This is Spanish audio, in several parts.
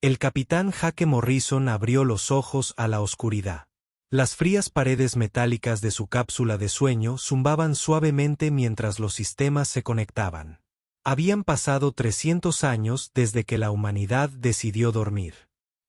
El capitán Jake Morrison abrió los ojos a la oscuridad. Las frías paredes metálicas de su cápsula de sueño zumbaban suavemente mientras los sistemas se conectaban. Habían pasado 300 años desde que la humanidad decidió dormir.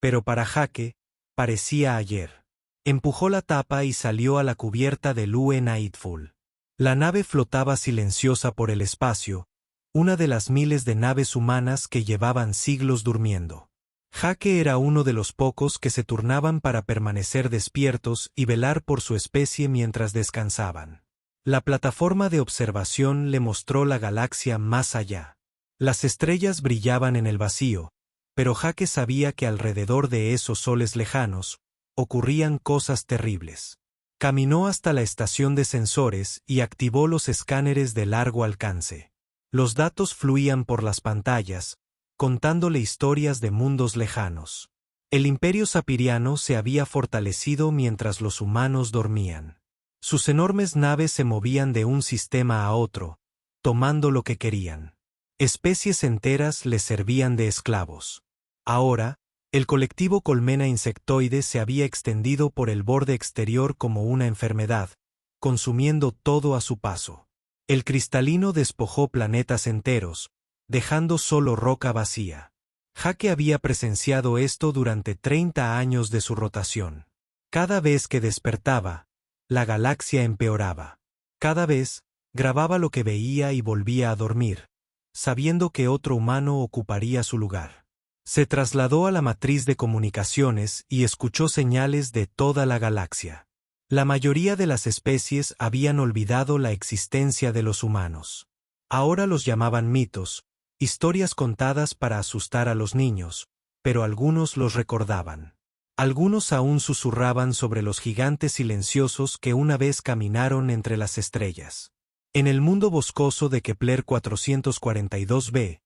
Pero para Jake, parecía ayer. Empujó la tapa y salió a la cubierta del UE Nightfall. La nave flotaba silenciosa por el espacio, una de las miles de naves humanas que llevaban siglos durmiendo. Jake era uno de los pocos que se turnaban para permanecer despiertos y velar por su especie mientras descansaban. La plataforma de observación le mostró la galaxia más allá. Las estrellas brillaban en el vacío, pero Jake sabía que alrededor de esos soles lejanos ocurrían cosas terribles. Caminó hasta la estación de sensores y activó los escáneres de largo alcance. Los datos fluían por las pantallas, contándole historias de mundos lejanos. El imperio sapiriano se había fortalecido mientras los humanos dormían. Sus enormes naves se movían de un sistema a otro, tomando lo que querían. Especies enteras les servían de esclavos. Ahora, el colectivo colmena insectoide se había extendido por el borde exterior como una enfermedad, consumiendo todo a su paso. El cristalino despojó planetas enteros, dejando solo roca vacía. Jake había presenciado esto durante 30 años de su rotación. Cada vez que despertaba, la galaxia empeoraba. Cada vez, grababa lo que veía y volvía a dormir, sabiendo que otro humano ocuparía su lugar. Se trasladó a la matriz de comunicaciones y escuchó señales de toda la galaxia. La mayoría de las especies habían olvidado la existencia de los humanos. Ahora los llamaban mitos, historias contadas para asustar a los niños, pero algunos los recordaban. Algunos aún susurraban sobre los gigantes silenciosos que una vez caminaron entre las estrellas. En el mundo boscoso de Kepler 442b,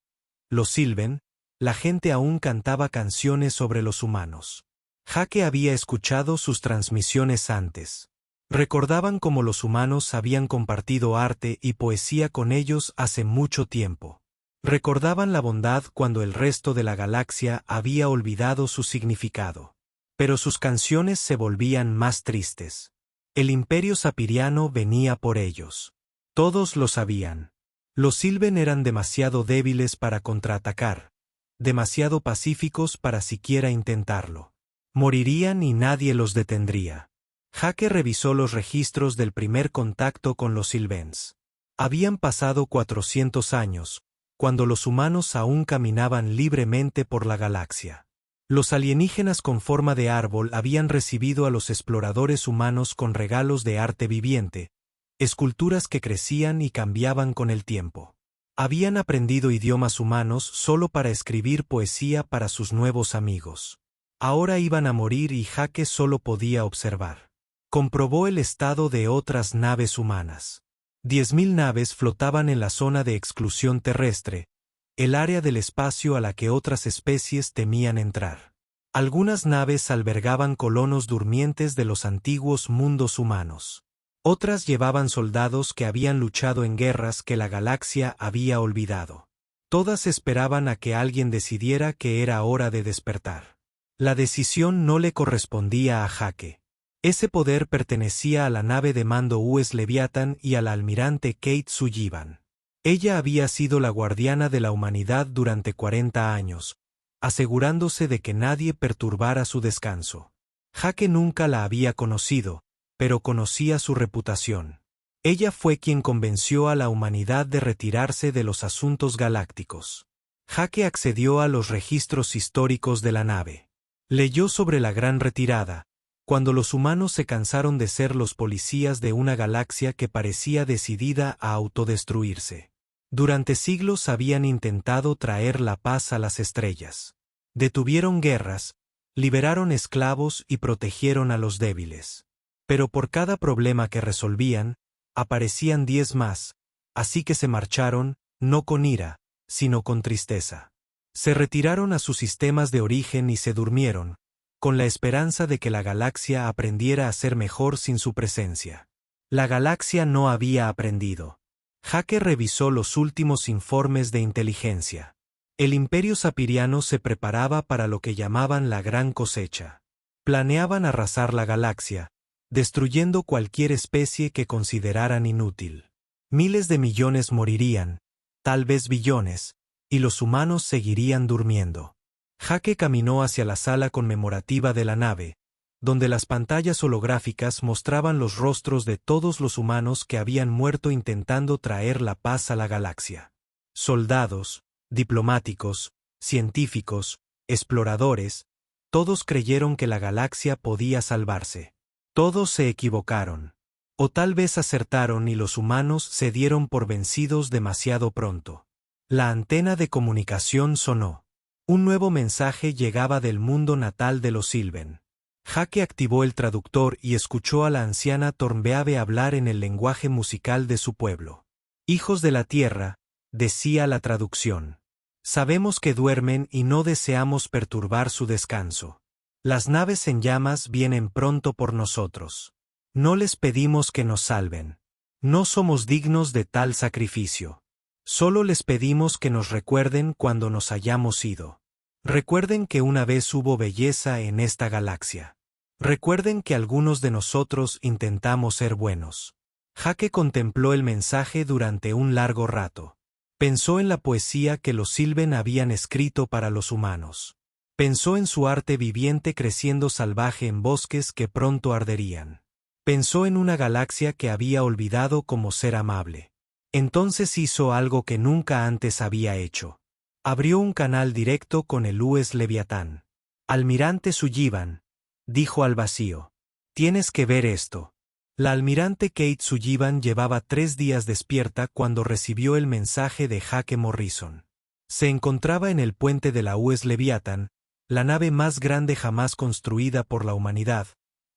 los Sylven, la gente aún cantaba canciones sobre los humanos. Jake había escuchado sus transmisiones antes. Recordaban cómo los humanos habían compartido arte y poesía con ellos hace mucho tiempo. Recordaban la bondad cuando el resto de la galaxia había olvidado su significado. Pero sus canciones se volvían más tristes. El imperio sapiriano venía por ellos. Todos lo sabían. Los Sylven eran demasiado débiles para contraatacar, demasiado pacíficos para siquiera intentarlo. Morirían y nadie los detendría. Jake revisó los registros del primer contacto con los Sylvens. Habían pasado 400 años, cuando los humanos aún caminaban libremente por la galaxia. Los alienígenas con forma de árbol habían recibido a los exploradores humanos con regalos de arte viviente, esculturas que crecían y cambiaban con el tiempo. Habían aprendido idiomas humanos solo para escribir poesía para sus nuevos amigos. Ahora iban a morir y Jake solo podía observar. Comprobó el estado de otras naves humanas. 10.000 naves flotaban en la zona de exclusión terrestre, el área del espacio a la que otras especies temían entrar. Algunas naves albergaban colonos durmientes de los antiguos mundos humanos. Otras llevaban soldados que habían luchado en guerras que la galaxia había olvidado. Todas esperaban a que alguien decidiera que era hora de despertar. La decisión no le correspondía a Jake. Ese poder pertenecía a la nave de mando US Leviathan y a la almirante Kate Sullivan. Ella había sido la guardiana de la humanidad durante 40 años, asegurándose de que nadie perturbara su descanso. Jake nunca la había conocido, pero conocía su reputación. Ella fue quien convenció a la humanidad de retirarse de los asuntos galácticos. Jake accedió a los registros históricos de la nave. Leyó sobre la Gran Retirada, cuando los humanos se cansaron de ser los policías de una galaxia que parecía decidida a autodestruirse. Durante siglos habían intentado traer la paz a las estrellas. Detuvieron guerras, liberaron esclavos y protegieron a los débiles. Pero por cada problema que resolvían, aparecían 10 más, así que se marcharon, no con ira, sino con tristeza. Se retiraron a sus sistemas de origen y se durmieron, con la esperanza de que la galaxia aprendiera a ser mejor sin su presencia. La galaxia no había aprendido. Jake revisó los últimos informes de inteligencia. El imperio sapiriano se preparaba para lo que llamaban la gran cosecha. Planeaban arrasar la galaxia, destruyendo cualquier especie que consideraran inútil. Miles de millones morirían, tal vez billones, y los humanos seguirían durmiendo. Jake caminó hacia la sala conmemorativa de la nave, donde las pantallas holográficas mostraban los rostros de todos los humanos que habían muerto intentando traer la paz a la galaxia. Soldados, diplomáticos, científicos, exploradores, todos creyeron que la galaxia podía salvarse. Todos se equivocaron. O tal vez acertaron y los humanos se dieron por vencidos demasiado pronto. La antena de comunicación sonó. Un nuevo mensaje llegaba del mundo natal de los Sylven. Jake activó el traductor y escuchó a la anciana Thornbeave hablar en el lenguaje musical de su pueblo. Hijos de la tierra, decía la traducción. Sabemos que duermen y no deseamos perturbar su descanso. Las naves en llamas vienen pronto por nosotros. No les pedimos que nos salven. No somos dignos de tal sacrificio. Solo les pedimos que nos recuerden cuando nos hayamos ido. Recuerden que una vez hubo belleza en esta galaxia. Recuerden que algunos de nosotros intentamos ser buenos. Jake contempló el mensaje durante un largo rato. Pensó en la poesía que los Sylven habían escrito para los humanos. Pensó en su arte viviente creciendo salvaje en bosques que pronto arderían. Pensó en una galaxia que había olvidado cómo ser amable. Entonces hizo algo que nunca antes había hecho. Abrió un canal directo con el US Leviatán. Almirante Sullivan, dijo al vacío. Tienes que ver esto. La almirante Kate Sullivan llevaba 3 días despierta cuando recibió el mensaje de Jake Morrison. Se encontraba en el puente de la US Leviatán, la nave más grande jamás construida por la humanidad,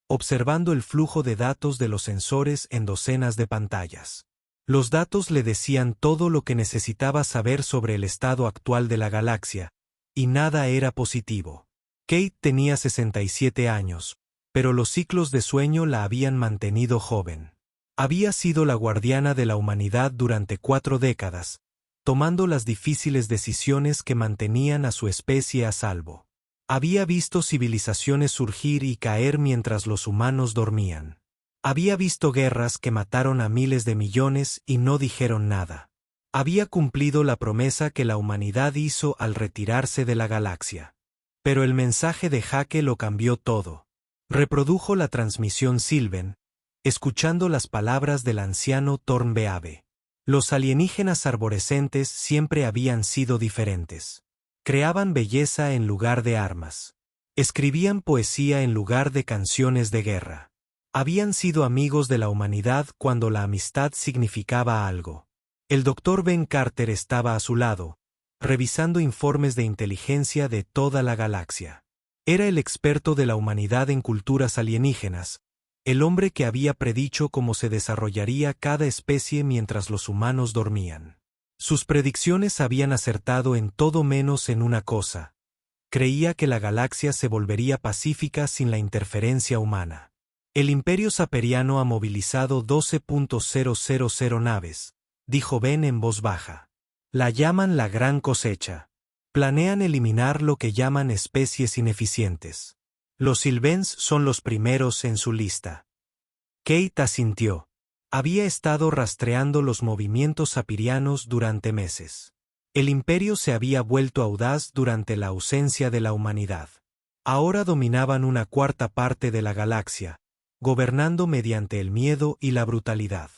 observando el flujo de datos de los sensores en docenas de pantallas. Los datos le decían todo lo que necesitaba saber sobre el estado actual de la galaxia, y nada era positivo. Kate tenía 67 años, pero los ciclos de sueño la habían mantenido joven. Había sido la guardiana de la humanidad durante 4 décadas, tomando las difíciles decisiones que mantenían a su especie a salvo. Había visto civilizaciones surgir y caer mientras los humanos dormían. Había visto guerras que mataron a miles de millones y no dijeron nada. Había cumplido la promesa que la humanidad hizo al retirarse de la galaxia. Pero el mensaje de Jake lo cambió todo. Reprodujo la transmisión Sylven, escuchando las palabras del anciano Thornbeave. Los alienígenas arborescentes siempre habían sido diferentes. Creaban belleza en lugar de armas. Escribían poesía en lugar de canciones de guerra. Habían sido amigos de la humanidad cuando la amistad significaba algo. El Dr. Ben Carter estaba a su lado, revisando informes de inteligencia de toda la galaxia. Era el experto de la humanidad en culturas alienígenas, el hombre que había predicho cómo se desarrollaría cada especie mientras los humanos dormían. Sus predicciones habían acertado en todo menos en una cosa. Creía que la galaxia se volvería pacífica sin la interferencia humana. El Imperio Saperiano ha movilizado 12.000 naves, dijo Ben en voz baja. La llaman la Gran Cosecha. Planean eliminar lo que llaman especies ineficientes. Los Sylvens son los primeros en su lista. Kate asintió. Había estado rastreando los movimientos sapirianos durante meses. El imperio se había vuelto audaz durante la ausencia de la humanidad. Ahora dominaban una cuarta parte de la galaxia, gobernando mediante el miedo y la brutalidad.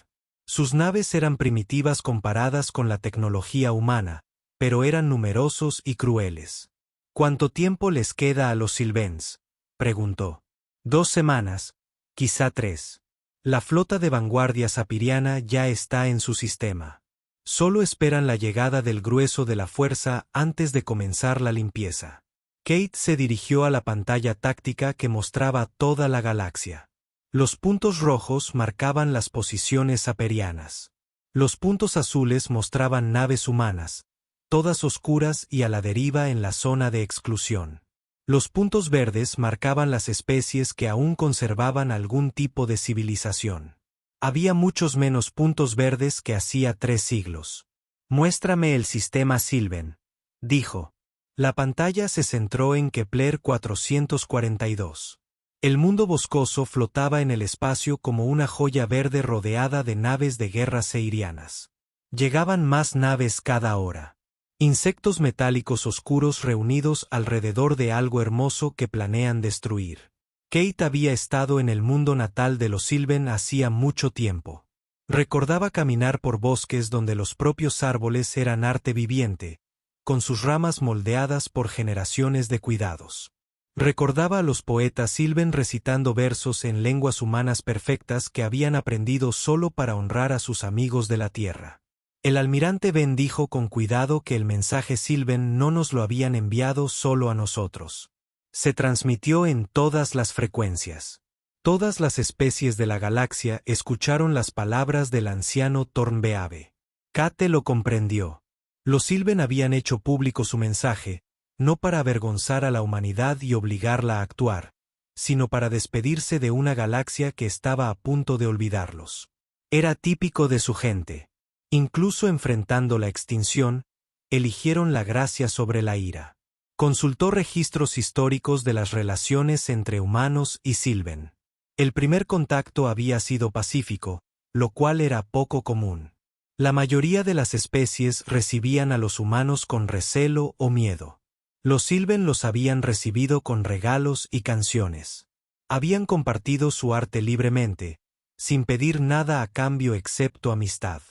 Sus naves eran primitivas comparadas con la tecnología humana, pero eran numerosos y crueles. ¿Cuánto tiempo les queda a los Sylvens?, preguntó. 2 semanas, quizá 3. La flota de vanguardia sapiriana ya está en su sistema. Solo esperan la llegada del grueso de la fuerza antes de comenzar la limpieza. Kate se dirigió a la pantalla táctica que mostraba toda la galaxia. Los puntos rojos marcaban las posiciones saperianas. Los puntos azules mostraban naves humanas, todas oscuras y a la deriva en la zona de exclusión. Los puntos verdes marcaban las especies que aún conservaban algún tipo de civilización. Había muchos menos puntos verdes que hacía 3 siglos. Muéstrame el sistema Sylven, dijo. La pantalla se centró en Kepler 442. El mundo boscoso flotaba en el espacio como una joya verde rodeada de naves de guerra seirianas. Llegaban más naves cada hora. Insectos metálicos oscuros reunidos alrededor de algo hermoso que planean destruir. Kate había estado en el mundo natal de los Sylven hacía mucho tiempo. Recordaba caminar por bosques donde los propios árboles eran arte viviente, con sus ramas moldeadas por generaciones de cuidados. Recordaba a los poetas Sylven recitando versos en lenguas humanas perfectas que habían aprendido solo para honrar a sus amigos de la tierra. El almirante Ben dijo con cuidado que el mensaje Sylven no nos lo habían enviado solo a nosotros. Se transmitió en todas las frecuencias. Todas las especies de la galaxia escucharon las palabras del anciano Thornbeave. Kate lo comprendió. Los Sylven habían hecho público su mensaje, no para avergonzar a la humanidad y obligarla a actuar, sino para despedirse de una galaxia que estaba a punto de olvidarlos. Era típico de su gente. Incluso enfrentando la extinción, eligieron la gracia sobre la ira. Consultó registros históricos de las relaciones entre humanos y Sylven. El primer contacto había sido pacífico, lo cual era poco común. La mayoría de las especies recibían a los humanos con recelo o miedo. Los Sylven los habían recibido con regalos y canciones. Habían compartido su arte libremente, sin pedir nada a cambio excepto amistad.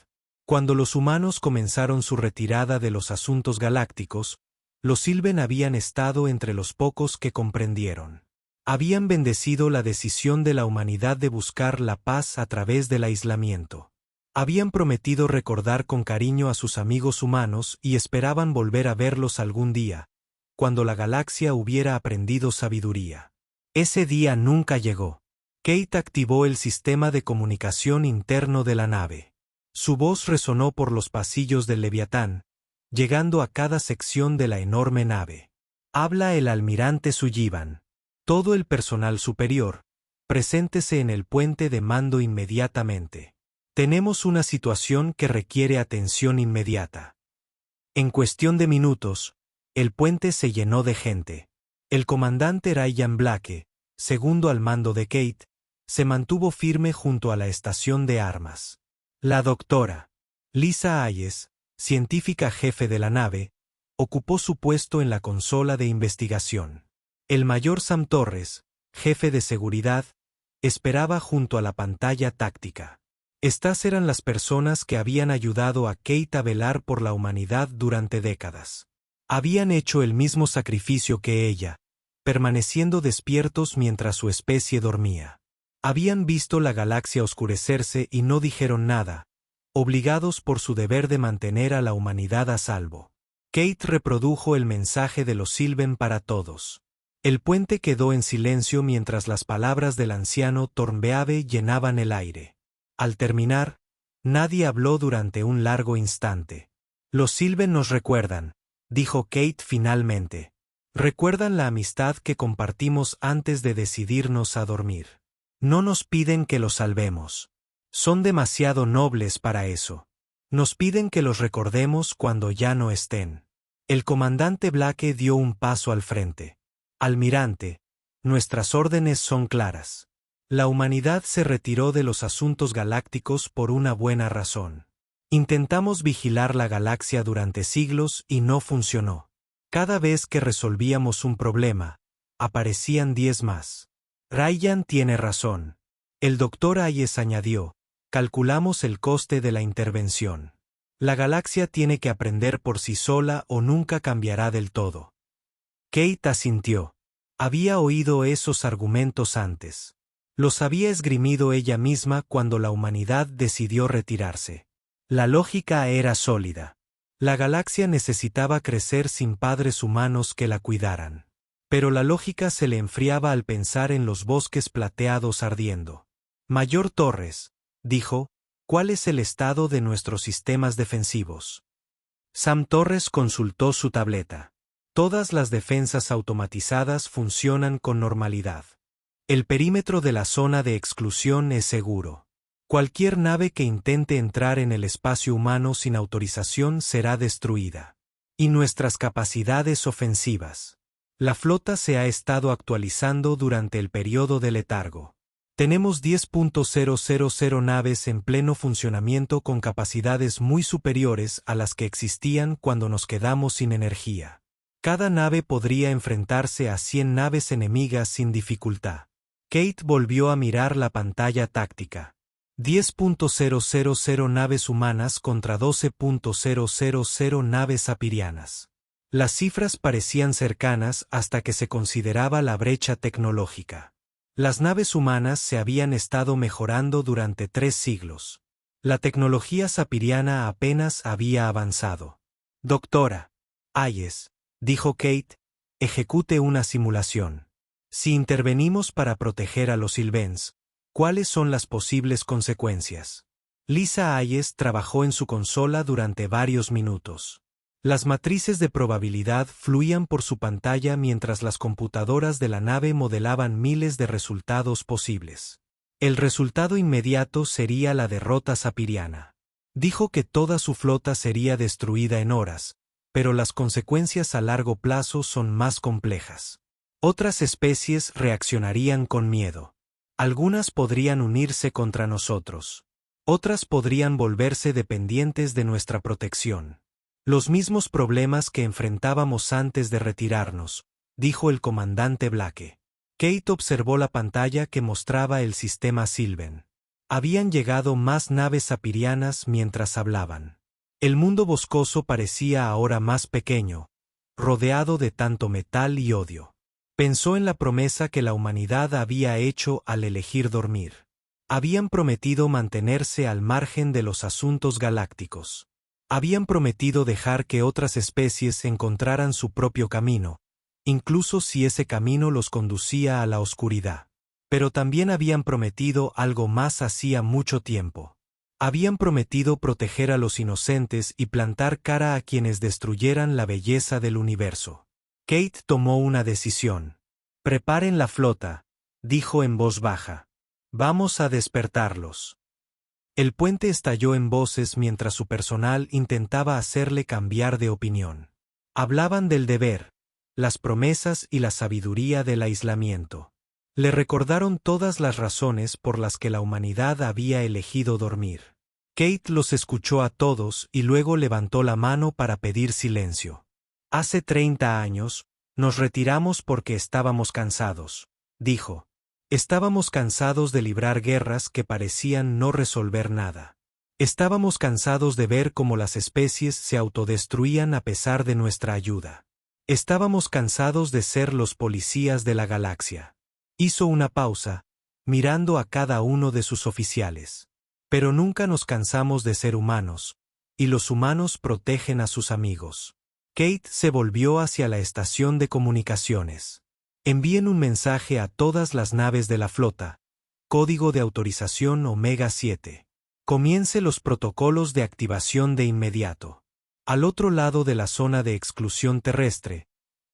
Cuando los humanos comenzaron su retirada de los asuntos galácticos, los Sylven habían estado entre los pocos que comprendieron. Habían bendecido la decisión de la humanidad de buscar la paz a través del aislamiento. Habían prometido recordar con cariño a sus amigos humanos y esperaban volver a verlos algún día, cuando la galaxia hubiera aprendido sabiduría. Ese día nunca llegó. Kate activó el sistema de comunicación interno de la nave. Su voz resonó por los pasillos del Leviatán, llegando a cada sección de la enorme nave. Habla el almirante Sullivan. Todo el personal superior, preséntese en el puente de mando inmediatamente. Tenemos una situación que requiere atención inmediata. En cuestión de minutos, el puente se llenó de gente. El comandante Ryan Blake, segundo al mando de Kate, se mantuvo firme junto a la estación de armas. La doctora Lisa Hayes, científica jefe de la nave, ocupó su puesto en la consola de investigación. El mayor Sam Torres, jefe de seguridad, esperaba junto a la pantalla táctica. Estas eran las personas que habían ayudado a Kate a velar por la humanidad durante décadas. Habían hecho el mismo sacrificio que ella, permaneciendo despiertos mientras su especie dormía. Habían visto la galaxia oscurecerse y no dijeron nada, obligados por su deber de mantener a la humanidad a salvo. Kate reprodujo el mensaje de los Sylven para todos. El puente quedó en silencio mientras las palabras del anciano Thornbeave llenaban el aire. Al terminar, nadie habló durante un largo instante. Los Sylven nos recuerdan, dijo Kate finalmente. Recuerdan la amistad que compartimos antes de decidirnos a dormir. No nos piden que los salvemos. Son demasiado nobles para eso. Nos piden que los recordemos cuando ya no estén. El comandante Blake dio un paso al frente. Almirante, nuestras órdenes son claras. La humanidad se retiró de los asuntos galácticos por una buena razón. Intentamos vigilar la galaxia durante siglos y no funcionó. Cada vez que resolvíamos un problema, aparecían 10 más. Ryan tiene razón. El doctor Hayes añadió, calculamos el coste de la intervención. La galaxia tiene que aprender por sí sola o nunca cambiará del todo. Kate asintió. Había oído esos argumentos antes. Los había esgrimido ella misma cuando la humanidad decidió retirarse. La lógica era sólida. La galaxia necesitaba crecer sin padres humanos que la cuidaran. Pero la lógica se le enfriaba al pensar en los bosques plateados ardiendo. Mayor Torres, dijo, ¿cuál es el estado de nuestros sistemas defensivos? Sam Torres consultó su tableta. Todas las defensas automatizadas funcionan con normalidad. El perímetro de la zona de exclusión es seguro. Cualquier nave que intente entrar en el espacio humano sin autorización será destruida. Y nuestras capacidades ofensivas. La flota se ha estado actualizando durante el periodo de letargo. Tenemos 10.000 naves en pleno funcionamiento con capacidades muy superiores a las que existían cuando nos quedamos sin energía. Cada nave podría enfrentarse a 100 naves enemigas sin dificultad. Kate volvió a mirar la pantalla táctica. 10.000 naves humanas contra 12.000 naves apirianas. Las cifras parecían cercanas hasta que se consideraba la brecha tecnológica. Las naves humanas se habían estado mejorando durante 3 siglos. La tecnología sapiriana apenas había avanzado. Doctora Hayes, dijo Kate, ejecute una simulación. Si intervenimos para proteger a los Sylvains, ¿cuáles son las posibles consecuencias? Lisa Hayes trabajó en su consola durante varios minutos. Las matrices de probabilidad fluían por su pantalla mientras las computadoras de la nave modelaban miles de resultados posibles. El resultado inmediato sería la derrota sapiriana. Dijo que toda su flota sería destruida en horas, pero las consecuencias a largo plazo son más complejas. Otras especies reaccionarían con miedo. Algunas podrían unirse contra nosotros. Otras podrían volverse dependientes de nuestra protección. Los mismos problemas que enfrentábamos antes de retirarnos, dijo el comandante Blake. Kate observó la pantalla que mostraba el sistema Sylvan. Habían llegado más naves sapirianas mientras hablaban. El mundo boscoso parecía ahora más pequeño, rodeado de tanto metal y odio. Pensó en la promesa que la humanidad había hecho al elegir dormir. Habían prometido mantenerse al margen de los asuntos galácticos. Habían prometido dejar que otras especies encontraran su propio camino, incluso si ese camino los conducía a la oscuridad. Pero también habían prometido algo más hacía mucho tiempo. Habían prometido proteger a los inocentes y plantar cara a quienes destruyeran la belleza del universo. Kate tomó una decisión. Preparen la flota, dijo en voz baja. Vamos a despertarlos. El puente estalló en voces mientras su personal intentaba hacerle cambiar de opinión. Hablaban del deber, las promesas y la sabiduría del aislamiento. Le recordaron todas las razones por las que la humanidad había elegido dormir. Kate los escuchó a todos y luego levantó la mano para pedir silencio. Hace 30 años, nos retiramos porque estábamos cansados, dijo. Estábamos cansados de librar guerras que parecían no resolver nada. Estábamos cansados de ver cómo las especies se autodestruían a pesar de nuestra ayuda. Estábamos cansados de ser los policías de la galaxia. Hizo una pausa, mirando a cada uno de sus oficiales. Pero nunca nos cansamos de ser humanos, y los humanos protegen a sus amigos. Kate se volvió hacia la estación de comunicaciones. Envíen un mensaje a todas las naves de la flota. Código de autorización Omega 7. Comience los protocolos de activación de inmediato. Al otro lado de la zona de exclusión terrestre,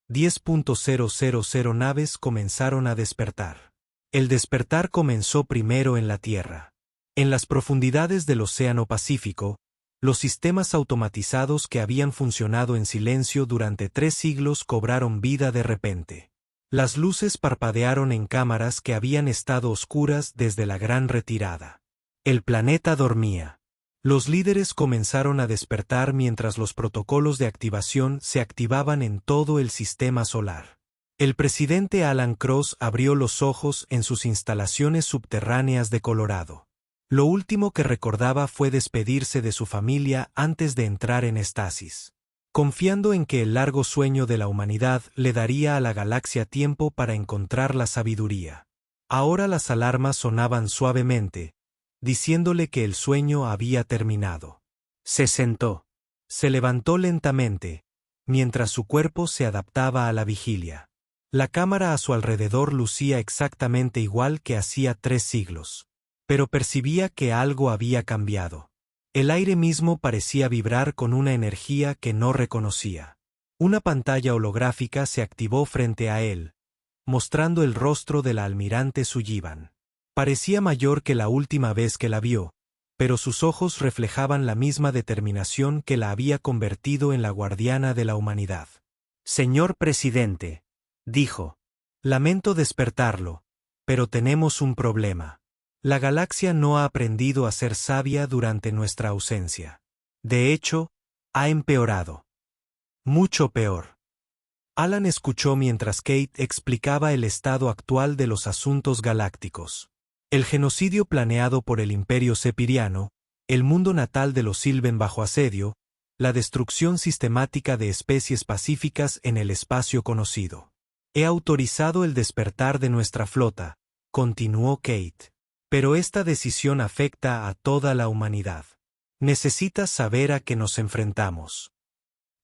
10.000 naves comenzaron a despertar. El despertar comenzó primero en la Tierra. En las profundidades del Océano Pacífico, los sistemas automatizados que habían funcionado en silencio durante 3 siglos cobraron vida de repente. Las luces parpadearon en cámaras que habían estado oscuras desde la gran retirada. El planeta dormía. Los líderes comenzaron a despertar mientras los protocolos de activación se activaban en todo el sistema solar. El presidente Alan Cross abrió los ojos en sus instalaciones subterráneas de Colorado. Lo último que recordaba fue despedirse de su familia antes de entrar en estasis. Confiando en que el largo sueño de la humanidad le daría a la galaxia tiempo para encontrar la sabiduría. Ahora las alarmas sonaban suavemente, diciéndole que el sueño había terminado. Se sentó. Se levantó lentamente, mientras su cuerpo se adaptaba a la vigilia. La cámara a su alrededor lucía exactamente igual que hacía 3 siglos. Pero percibía que algo había cambiado. El aire mismo parecía vibrar con una energía que no reconocía. Una pantalla holográfica se activó frente a él, mostrando el rostro de la almirante Sullivan. Parecía mayor que la última vez que la vio, pero sus ojos reflejaban la misma determinación que la había convertido en la guardiana de la humanidad. Señor presidente, dijo. Lamento despertarlo, pero tenemos un problema. La galaxia no ha aprendido a ser sabia durante nuestra ausencia. De hecho, ha empeorado. Mucho peor. Alan escuchó mientras Kate explicaba el estado actual de los asuntos galácticos. El genocidio planeado por el Imperio Sepiriano, el mundo natal de los Sylven bajo asedio, la destrucción sistemática de especies pacíficas en el espacio conocido. He autorizado el despertar de nuestra flota, continuó Kate. Pero esta decisión afecta a toda la humanidad. Necesitas saber a qué nos enfrentamos.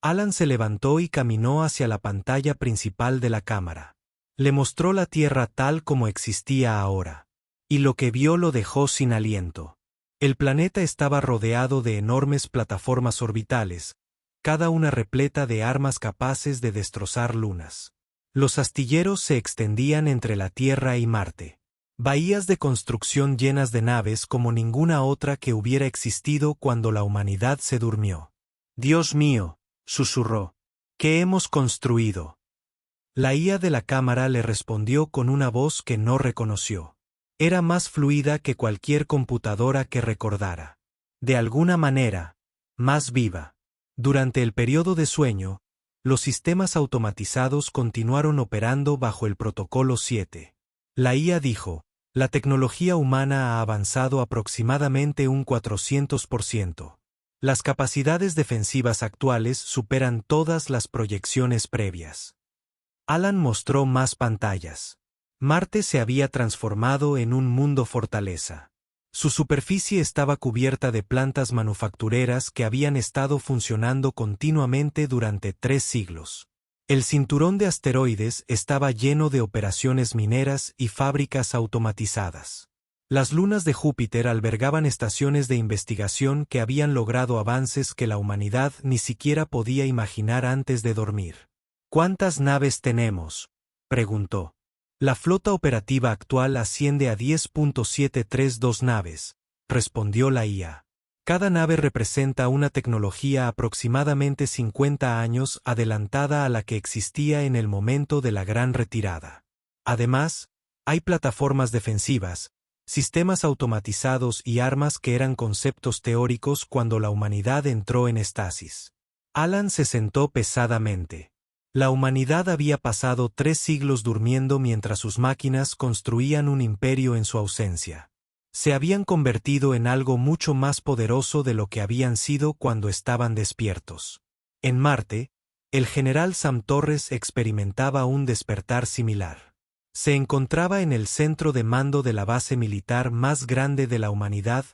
Alan se levantó y caminó hacia la pantalla principal de la cámara. Le mostró la Tierra tal como existía ahora. Y lo que vio lo dejó sin aliento. El planeta estaba rodeado de enormes plataformas orbitales, cada una repleta de armas capaces de destrozar lunas. Los astilleros se extendían entre la Tierra y Marte. Bahías de construcción llenas de naves como ninguna otra que hubiera existido cuando la humanidad se durmió. Dios mío, susurró. ¿Qué hemos construido? La IA de la cámara le respondió con una voz que no reconoció. Era más fluida que cualquier computadora que recordara. De alguna manera, más viva. Durante el periodo de sueño, los sistemas automatizados continuaron operando bajo el protocolo 7. La IA dijo, la tecnología humana ha avanzado aproximadamente un 400%. Las capacidades defensivas actuales superan todas las proyecciones previas. Alan mostró más pantallas. Marte se había transformado en un mundo fortaleza. Su superficie estaba cubierta de plantas manufactureras que habían estado funcionando continuamente durante 3 siglos. El cinturón de asteroides estaba lleno de operaciones mineras y fábricas automatizadas. Las lunas de Júpiter albergaban estaciones de investigación que habían logrado avances que la humanidad ni siquiera podía imaginar antes de dormir. ¿Cuántas naves tenemos?, preguntó. La flota operativa actual asciende a 10.732 naves, respondió la IA. Cada nave representa una tecnología aproximadamente 50 años adelantada a la que existía en el momento de la Gran Retirada. Además, hay plataformas defensivas, sistemas automatizados y armas que eran conceptos teóricos cuando la humanidad entró en estasis. Alan se sentó pesadamente. La humanidad había pasado 3 siglos durmiendo mientras sus máquinas construían un imperio en su ausencia. Se habían convertido en algo mucho más poderoso de lo que habían sido cuando estaban despiertos. En Marte, el general Sam Torres experimentaba un despertar similar. Se encontraba en el centro de mando de la base militar más grande de la humanidad,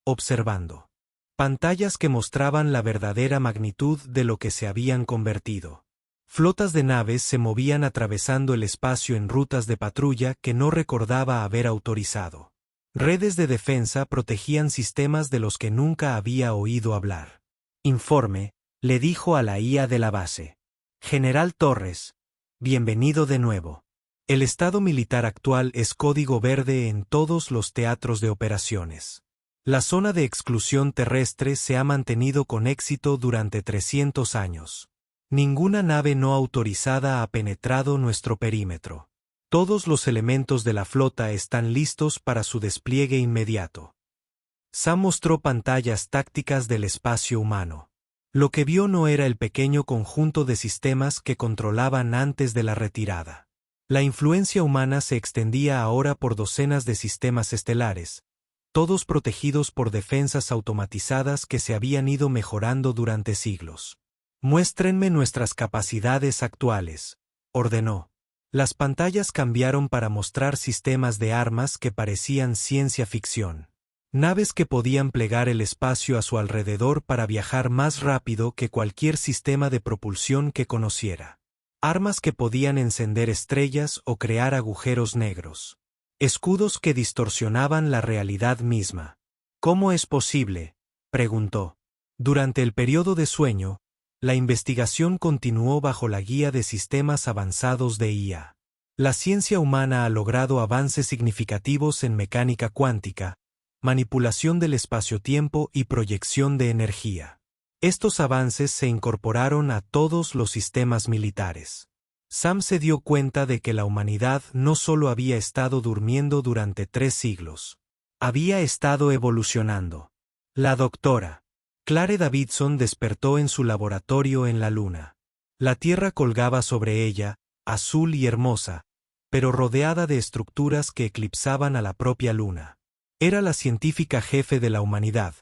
observando pantallas que mostraban la verdadera magnitud de lo que se habían convertido. Flotas de naves se movían atravesando el espacio en rutas de patrulla que no recordaba haber autorizado. Redes de defensa protegían sistemas de los que nunca había oído hablar. Informe, le dijo a la IA de la base. General Torres, bienvenido de nuevo. El estado militar actual es código verde en todos los teatros de operaciones. La zona de exclusión terrestre se ha mantenido con éxito durante 300 años. Ninguna nave no autorizada ha penetrado nuestro perímetro. Todos los elementos de la flota están listos para su despliegue inmediato. Sam mostró pantallas tácticas del espacio humano. Lo que vio no era el pequeño conjunto de sistemas que controlaban antes de la retirada. La influencia humana se extendía ahora por docenas de sistemas estelares, todos protegidos por defensas automatizadas que se habían ido mejorando durante siglos. Muéstrenme nuestras capacidades actuales, ordenó. Las pantallas cambiaron para mostrar sistemas de armas que parecían ciencia ficción. Naves que podían plegar el espacio a su alrededor para viajar más rápido que cualquier sistema de propulsión que conociera. Armas que podían encender estrellas o crear agujeros negros. Escudos que distorsionaban la realidad misma. ¿Cómo es posible?, preguntó. Durante el periodo de sueño, la investigación continuó bajo la guía de sistemas avanzados de IA. La ciencia humana ha logrado avances significativos en mecánica cuántica, manipulación del espacio-tiempo y proyección de energía. Estos avances se incorporaron a todos los sistemas militares. Sam se dio cuenta de que la humanidad no solo había estado durmiendo durante 3 siglos. Había estado evolucionando. La doctora Clare Davidson despertó en su laboratorio en la Luna. La Tierra colgaba sobre ella, azul y hermosa, pero rodeada de estructuras que eclipsaban a la propia Luna. Era la científica jefe de la humanidad,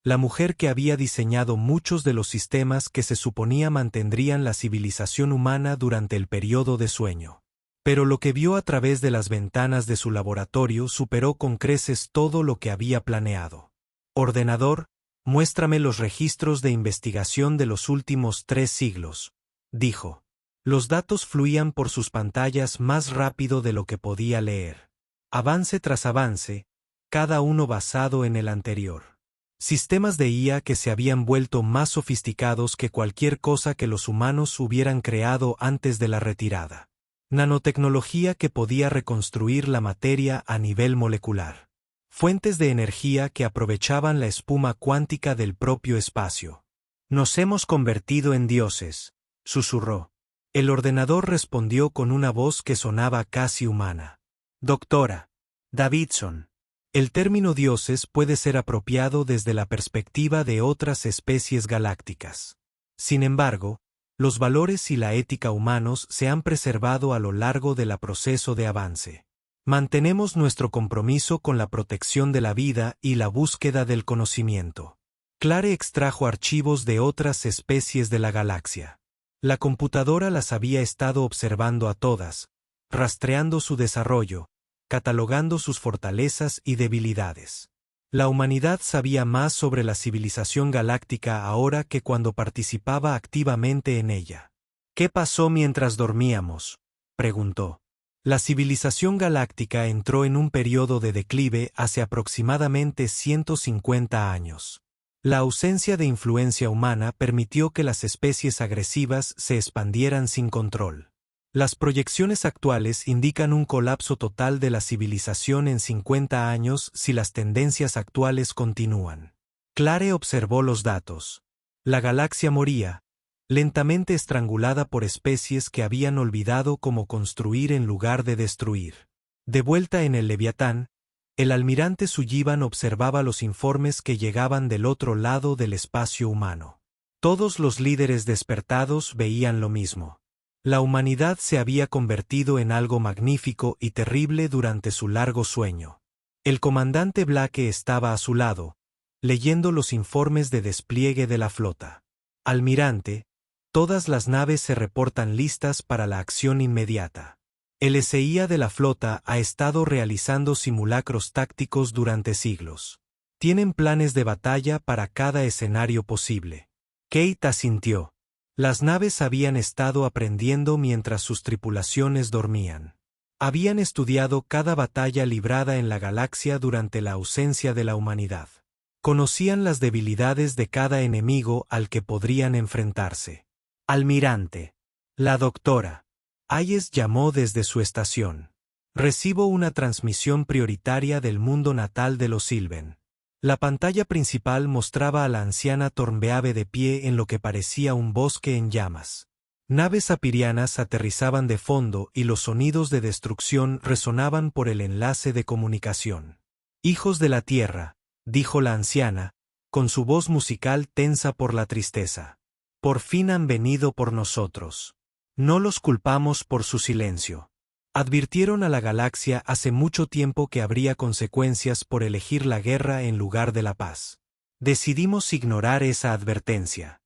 la mujer que había diseñado muchos de los sistemas que se suponía mantendrían la civilización humana durante el periodo de sueño. Pero lo que vio a través de las ventanas de su laboratorio superó con creces todo lo que había planeado. Ordenador, muéstrame los registros de investigación de los últimos 3 siglos, dijo. Los datos fluían por sus pantallas más rápido de lo que podía leer. Avance tras avance, cada uno basado en el anterior. Sistemas de IA que se habían vuelto más sofisticados que cualquier cosa que los humanos hubieran creado antes de la retirada. Nanotecnología que podía reconstruir la materia a nivel molecular. Fuentes de energía que aprovechaban la espuma cuántica del propio espacio. Nos hemos convertido en dioses, susurró. El ordenador respondió con una voz que sonaba casi humana. Doctora Davidson. El término dioses puede ser apropiado desde la perspectiva de otras especies galácticas. Sin embargo, los valores y la ética humanos se han preservado a lo largo del proceso de avance. Mantenemos nuestro compromiso con la protección de la vida y la búsqueda del conocimiento. Clare extrajo archivos de otras especies de la galaxia. La computadora las había estado observando a todas, rastreando su desarrollo, catalogando sus fortalezas y debilidades. La humanidad sabía más sobre la civilización galáctica ahora que cuando participaba activamente en ella. ¿Qué pasó mientras dormíamos?, preguntó. La civilización galáctica entró en un periodo de declive hace aproximadamente 150 años. La ausencia de influencia humana permitió que las especies agresivas se expandieran sin control. Las proyecciones actuales indican un colapso total de la civilización en 50 años si las tendencias actuales continúan. Clare observó los datos. La galaxia moría, lentamente estrangulada por especies que habían olvidado cómo construir en lugar de destruir. De vuelta en el Leviatán, el almirante Sullivan observaba los informes que llegaban del otro lado del espacio humano. Todos los líderes despertados veían lo mismo. La humanidad se había convertido en algo magnífico y terrible durante su largo sueño. El comandante Blake estaba a su lado, leyendo los informes de despliegue de la flota. Almirante, todas las naves se reportan listas para la acción inmediata. El SIA de la flota ha estado realizando simulacros tácticos durante siglos. Tienen planes de batalla para cada escenario posible. Kate asintió. Las naves habían estado aprendiendo mientras sus tripulaciones dormían. Habían estudiado cada batalla librada en la galaxia durante la ausencia de la humanidad. Conocían las debilidades de cada enemigo al que podrían enfrentarse. Almirante. La doctora Hayes llamó desde su estación. Recibo una transmisión prioritaria del mundo natal de los Sylven. La pantalla principal mostraba a la anciana Thornbeave de pie en lo que parecía un bosque en llamas. Naves apirianas aterrizaban de fondo y los sonidos de destrucción resonaban por el enlace de comunicación. Hijos de la tierra, dijo la anciana, con su voz musical tensa por la tristeza. Por fin han venido por nosotros. No los culpamos por su silencio. Advirtieron a la galaxia hace mucho tiempo que habría consecuencias por elegir la guerra en lugar de la paz. Decidimos ignorar esa advertencia.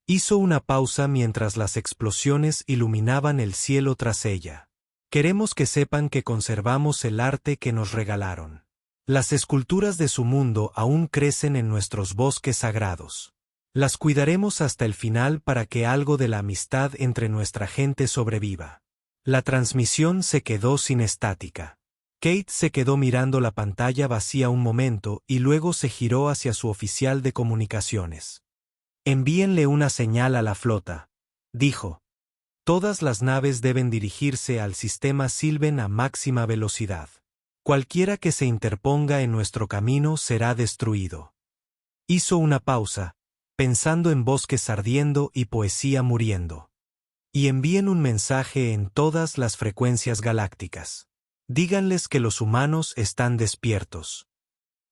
Hizo una pausa mientras las explosiones iluminaban el cielo tras ella. Queremos que sepan que conservamos el arte que nos regalaron. Las esculturas de su mundo aún crecen en nuestros bosques sagrados. Las cuidaremos hasta el final para que algo de la amistad entre nuestra gente sobreviva. La transmisión se quedó sin estática. Kate se quedó mirando la pantalla vacía un momento y luego se giró hacia su oficial de comunicaciones. Envíenle una señal a la flota, dijo. Todas las naves deben dirigirse al sistema Sylven a máxima velocidad. Cualquiera que se interponga en nuestro camino será destruido. Hizo una pausa, pensando en bosques ardiendo y poesía muriendo. Y envíen un mensaje en todas las frecuencias galácticas. Díganles que los humanos están despiertos.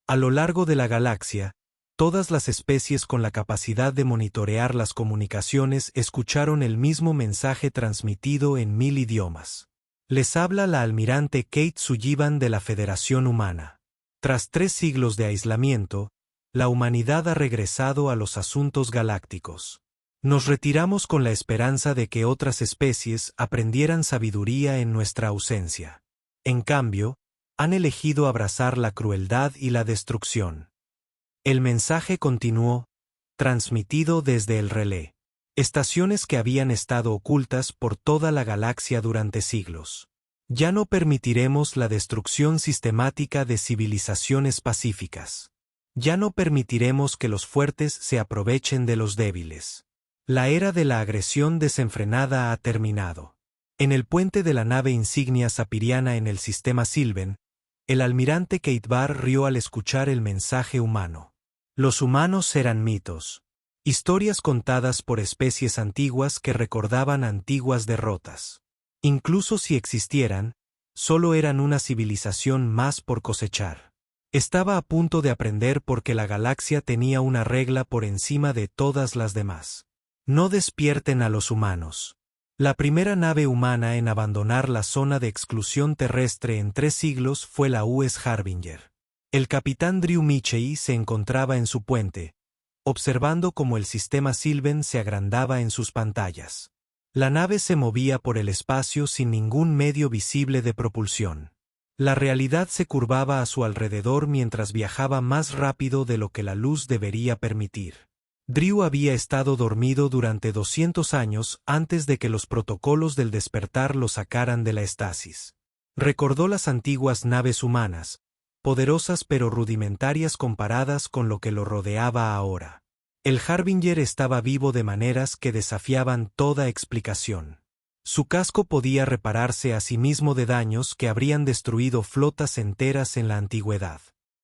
A lo largo de la galaxia, todas las especies con la capacidad de monitorear las comunicaciones escucharon el mismo mensaje transmitido en 1000 idiomas. Les habla la almirante Kate Sullivan de la Federación Humana. Tras 3 siglos de aislamiento, la humanidad ha regresado a los asuntos galácticos. Nos retiramos con la esperanza de que otras especies aprendieran sabiduría en nuestra ausencia. En cambio, han elegido abrazar la crueldad y la destrucción. El mensaje continuó, transmitido desde el relé. Estaciones que habían estado ocultas por toda la galaxia durante siglos. Ya no permitiremos la destrucción sistemática de civilizaciones pacíficas. Ya no permitiremos que los fuertes se aprovechen de los débiles. La era de la agresión desenfrenada ha terminado. En el puente de la nave insignia sapiriana en el sistema Sylven, el almirante Kate Barr rió al escuchar el mensaje humano. Los humanos eran mitos. Historias contadas por especies antiguas que recordaban antiguas derrotas. Incluso si existieran, solo eran una civilización más por cosechar. Estaba a punto de aprender porque la galaxia tenía una regla por encima de todas las demás. No despierten a los humanos. La primera nave humana en abandonar la zona de exclusión terrestre en 3 siglos fue la US Harbinger. El capitán Drew Mitchell se encontraba en su puente, observando cómo el sistema Sylven se agrandaba en sus pantallas. La nave se movía por el espacio sin ningún medio visible de propulsión. La realidad se curvaba a su alrededor mientras viajaba más rápido de lo que la luz debería permitir. Drew había estado dormido durante 200 años antes de que los protocolos del despertar lo sacaran de la estasis. Recordó las antiguas naves humanas, poderosas pero rudimentarias comparadas con lo que lo rodeaba ahora. El Harbinger estaba vivo de maneras que desafiaban toda explicación. Su casco podía repararse a sí mismo de daños que habrían destruido flotas enteras en la antigüedad.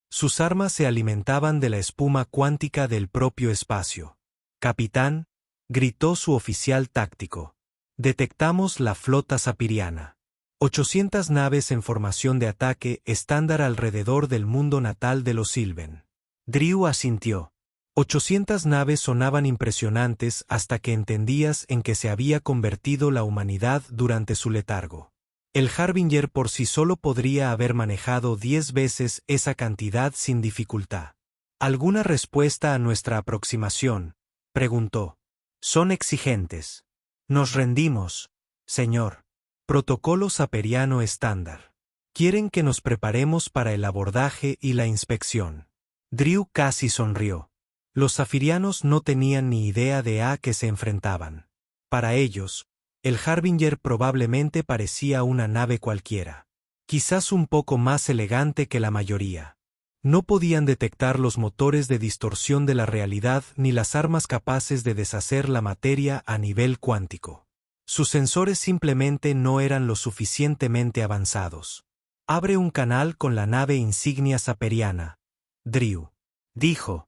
Sus armas se alimentaban de la espuma cuántica del propio espacio. «Capitán», gritó su oficial táctico. «Detectamos la flota sapiriana. 800 naves en formación de ataque estándar alrededor del mundo natal de los Sylven». Drew asintió. 800 naves sonaban impresionantes hasta que entendías en qué se había convertido la humanidad durante su letargo. El Harbinger por sí solo podría haber manejado 10 veces esa cantidad sin dificultad. ¿Alguna respuesta a nuestra aproximación?, preguntó. Son exigentes. Nos rendimos, señor. Protocolo saperiano estándar. Quieren que nos preparemos para el abordaje y la inspección. Drew casi sonrió. Los zafirianos no tenían ni idea de a qué se enfrentaban. Para ellos, el Harbinger probablemente parecía una nave cualquiera. Quizás un poco más elegante que la mayoría. No podían detectar los motores de distorsión de la realidad ni las armas capaces de deshacer la materia a nivel cuántico. Sus sensores simplemente no eran lo suficientemente avanzados. «Abre un canal con la nave insignia saperiana», Drew dijo.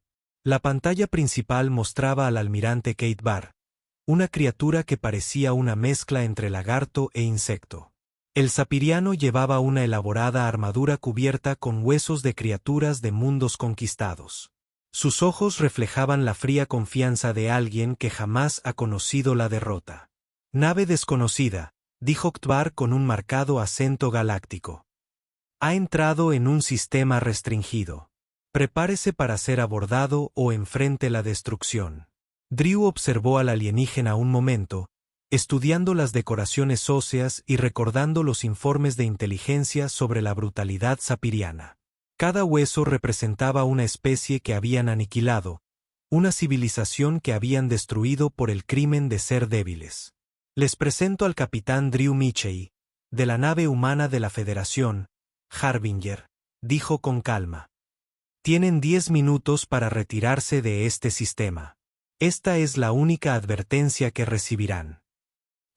La pantalla principal mostraba al almirante Kate Barr, una criatura que parecía una mezcla entre lagarto e insecto. El sapiriano llevaba una elaborada armadura cubierta con huesos de criaturas de mundos conquistados. Sus ojos reflejaban la fría confianza de alguien que jamás ha conocido la derrota. «Nave desconocida», dijo Ktvar con un marcado acento galáctico. «Ha entrado en un sistema restringido. Prepárese para ser abordado o enfrente la destrucción». Drew observó al alienígena un momento, estudiando las decoraciones óseas y recordando los informes de inteligencia sobre la brutalidad sapiriana. Cada hueso representaba una especie que habían aniquilado, una civilización que habían destruido por el crimen de ser débiles. «Les presento al capitán Drew Mitchell, de la nave humana de la Federación, Harbinger», dijo con calma. «Tienen 10 minutos para retirarse de este sistema. Esta es la única advertencia que recibirán».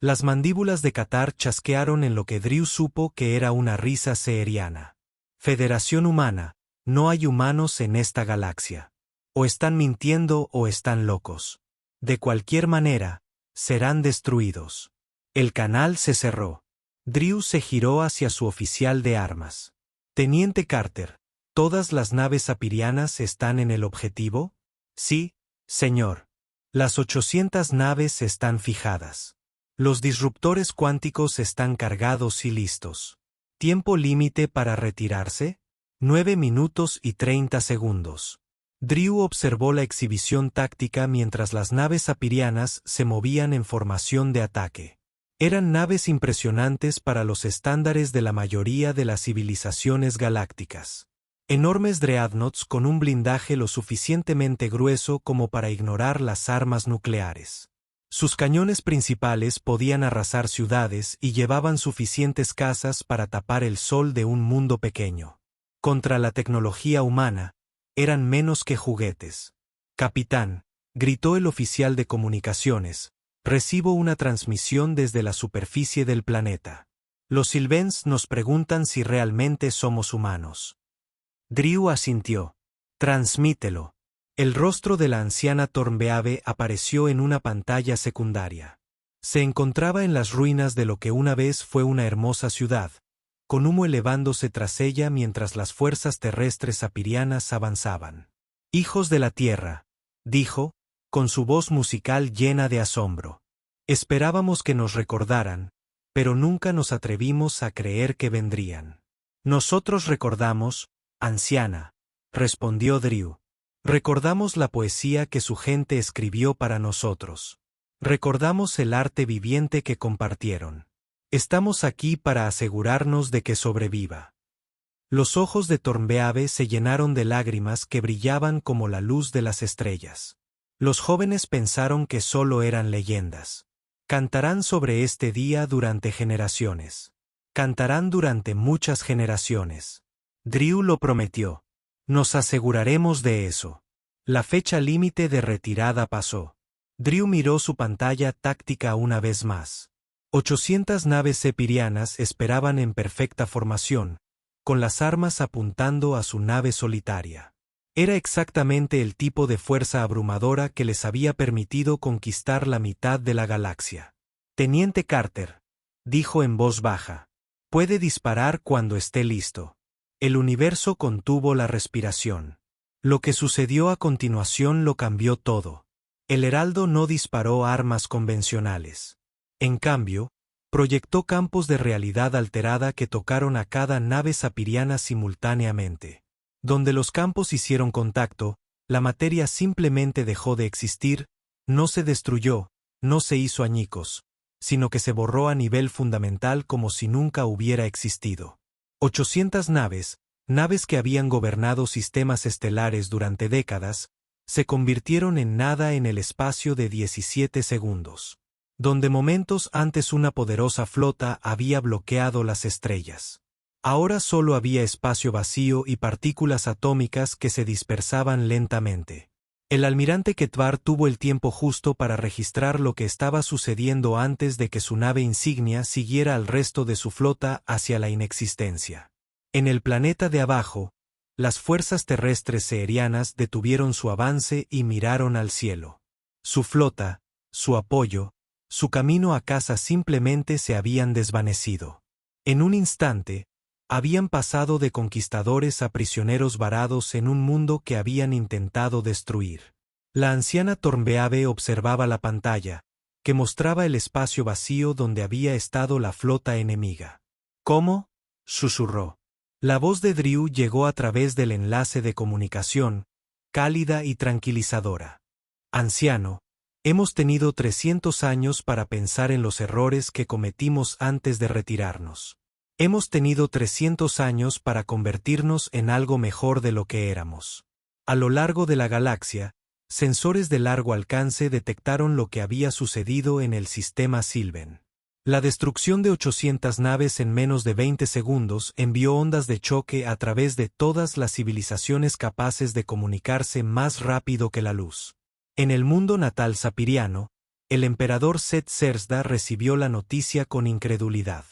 Las mandíbulas de Qatar chasquearon en lo que Drew supo que era una risa seheriana. Federación Humana, no hay humanos en esta galaxia. O están mintiendo o están locos. De cualquier manera, serán destruidos. El canal se cerró. Drew se giró hacia su oficial de armas. Teniente Carter, ¿todas las naves apirianas están en el objetivo? Sí, señor. Las 800 naves están fijadas. Los disruptores cuánticos están cargados y listos. ¿Tiempo límite para retirarse? 9 minutos y 30 segundos. Drew observó la exhibición táctica mientras las naves apirianas se movían en formación de ataque. Eran naves impresionantes para los estándares de la mayoría de las civilizaciones galácticas. Enormes dreadnoughts con un blindaje lo suficientemente grueso como para ignorar las armas nucleares. Sus cañones principales podían arrasar ciudades y llevaban suficientes casas para tapar el sol de un mundo pequeño. Contra la tecnología humana, eran menos que juguetes. Capitán, gritó el oficial de comunicaciones, recibo una transmisión desde la superficie del planeta. Los Sylvains nos preguntan si realmente somos humanos. Drew asintió. Transmítelo. El rostro de la anciana Thornbeave apareció en una pantalla secundaria. Se encontraba en las ruinas de lo que una vez fue una hermosa ciudad, con humo elevándose tras ella mientras las fuerzas terrestres apirianas avanzaban. Hijos de la tierra, dijo, con su voz musical llena de asombro. Esperábamos que nos recordaran, pero nunca nos atrevimos a creer que vendrían. Nosotros recordamos, anciana, respondió Drew. Recordamos la poesía que su gente escribió para nosotros. Recordamos el arte viviente que compartieron. Estamos aquí para asegurarnos de que sobreviva. Los ojos de Thornbeave se llenaron de lágrimas que brillaban como la luz de las estrellas. Los jóvenes pensaron que solo eran leyendas. Cantarán sobre este día durante generaciones. Cantarán durante muchas generaciones. Drew lo prometió. Nos aseguraremos de eso. La fecha límite de retirada pasó. Drew miró su pantalla táctica una vez más. 800 naves epirianas esperaban en perfecta formación, con las armas apuntando a su nave solitaria. Era exactamente el tipo de fuerza abrumadora que les había permitido conquistar la mitad de la galaxia. Teniente Carter, dijo en voz baja, puede disparar cuando esté listo. El universo contuvo la respiración. Lo que sucedió a continuación lo cambió todo. El Heraldo no disparó armas convencionales. En cambio, proyectó campos de realidad alterada que tocaron a cada nave sapiriana simultáneamente. Donde los campos hicieron contacto, la materia simplemente dejó de existir, no se destruyó, no se hizo añicos, sino que se borró a nivel fundamental como si nunca hubiera existido. 800 naves, naves que habían gobernado sistemas estelares durante décadas, se convirtieron en nada en el espacio de 17 segundos. Donde momentos antes una poderosa flota había bloqueado las estrellas. Ahora solo había espacio vacío y partículas atómicas que se dispersaban lentamente. El almirante Ketvar tuvo el tiempo justo para registrar lo que estaba sucediendo antes de que su nave insignia siguiera al resto de su flota hacia la inexistencia. En el planeta de abajo, las fuerzas terrestres seerianas detuvieron su avance y miraron al cielo. Su flota, su apoyo, su camino a casa simplemente se habían desvanecido. En un instante, habían pasado de conquistadores a prisioneros varados en un mundo que habían intentado destruir. La anciana Thornbeave observaba la pantalla, que mostraba el espacio vacío donde había estado la flota enemiga. ¿Cómo? Susurró. La voz de Drew llegó a través del enlace de comunicación, cálida y tranquilizadora. Anciano, hemos tenido 300 años para pensar en los errores que cometimos antes de retirarnos. Hemos tenido 300 años para convertirnos en algo mejor de lo que éramos. A lo largo de la galaxia, sensores de largo alcance detectaron lo que había sucedido en el sistema Sylvan. La destrucción de 800 naves en menos de 20 segundos envió ondas de choque a través de todas las civilizaciones capaces de comunicarse más rápido que la luz. En el mundo natal sapiriano, el emperador Set Sersda recibió la noticia con incredulidad.